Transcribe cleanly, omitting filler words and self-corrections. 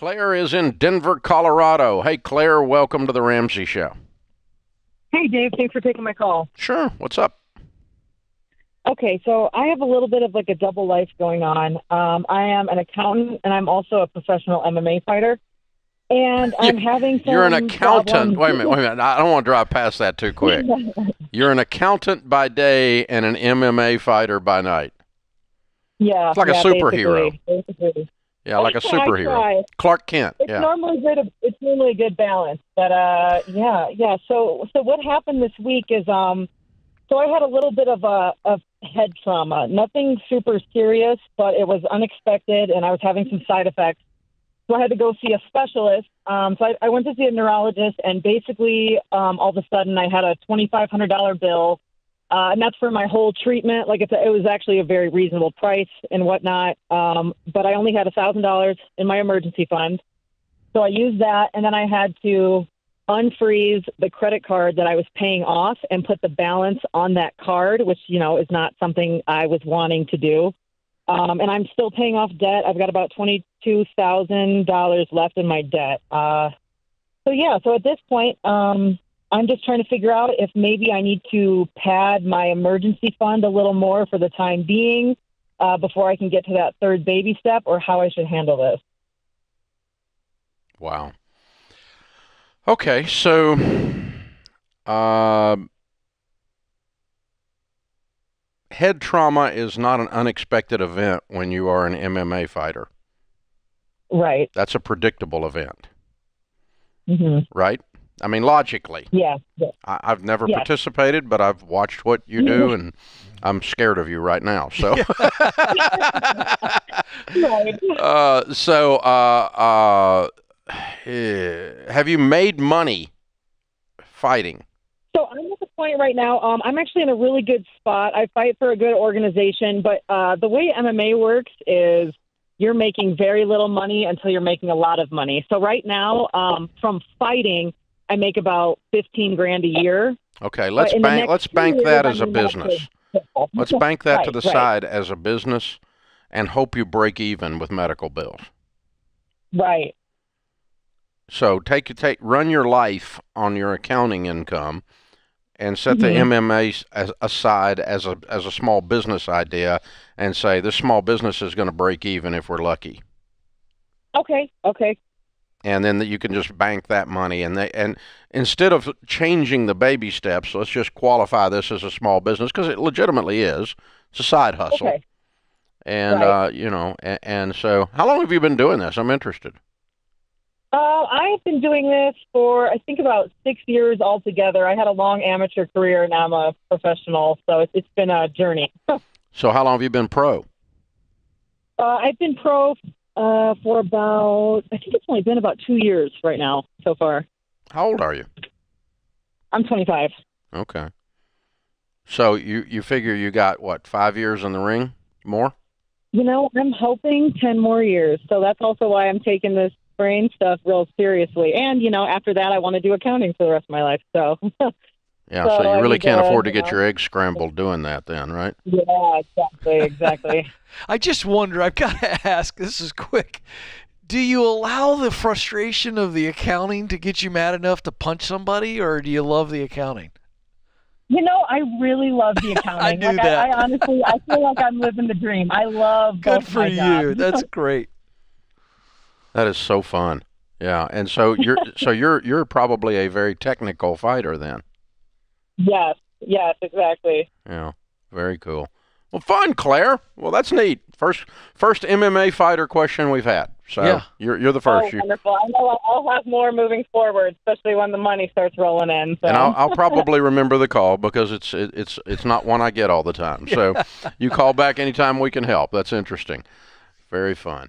Claire is in Denver, Colorado. Hey, Claire, welcome to the Ramsey Show. Hey, Dave. Thanks for taking my call. Sure. What's up? Okay, so I have a little bit of like a double life going on. I am an accountant, and I'm also a professional MMA fighter. And I'm having some You're an accountant. problems. Wait a minute. I don't want to drive past that too quick. You're an accountant by day and an MMA fighter by night. Yeah. It's like a superhero. Basically. Yeah, like a superhero. Clark Kent. It's normally good. It's normally a good balance, but yeah. So what happened this week is so I had a little bit of head trauma. Nothing super serious, but it was unexpected, and I was having some side effects. So I had to go see a specialist. So I went to see a neurologist, and basically all of a sudden I had a $2,500 bill, and that's for my whole treatment. Like it was actually a very reasonable price and whatnot, but I only had $1,000 in my emergency fund. So I used that, and then I had to unfreeze the credit card that I was paying off and put the balance on that card, which, is not something I was wanting to do. And I'm still paying off debt. I've got about $22,000 left in my debt. So at this point, I'm just trying to figure out if maybe I need to pad my emergency fund a little more for the time being before I can get to that third baby step, or how I should handle this. Wow. Okay, so head trauma is not an unexpected event when you are an MMA fighter. Right. That's a predictable event. Mm-hmm. Right? I mean, logically. Yeah. I've never participated, but I've watched what you do, and I'm scared of you right now. So, have you made money fighting? So I'm at the point right now, I'm actually in a really good spot. I fight for a good organization, but the way MMA works is you're making very little money until you're making a lot of money. So right now, from fighting, I make about $15,000 a year. Okay, let's bank that as a business. Let's bank that to the side as a business and hope you break even with medical bills. Right. So run your life on your accounting income and set the MMA aside as a small business idea and say this small business is going to break even if we're lucky. Okay. And then you can just bank that money, and instead of changing the baby steps, let's just qualify this as a small business because it legitimately is. It's a side hustle. Okay. And and so how long have you been doing this? I'm interested. I've been doing this for, I think, about 6 years altogether. I had a long amateur career, and I'm a professional, so it's been a journey. So how long have you been pro? I've been pro for about, I think it's only been about 2 years right now so far. How old are you? I'm 25. Okay. So you figure you got, 5 years in the ring? More? I'm hoping 10 more years. So that's also why I'm taking this brain stuff real seriously. And, after that, I want to do accounting for the rest of my life. So, yeah, so you really can't afford to get your eggs scrambled doing that then, right? Yeah, exactly. I just wonder, I've got to ask, this is quick. Do you allow the frustration of the accounting to get you mad enough to punch somebody, or do you love the accounting? I really love the accounting. I knew that. I honestly, I feel like I'm living the dream. I love Good both for my you. jobs. That's great. That is so fun. Yeah, and so you're probably a very technical fighter then. Yes, exactly. Yeah, very cool. Well, fun, Claire. Well, that's neat. First MMA fighter question we've had. So yeah. You're the first. Oh, wonderful. I know I'll have more moving forward, especially when the money starts rolling in. So. And I'll probably remember the call because it's not one I get all the time. So you call back anytime we can help. That's interesting. Very fun.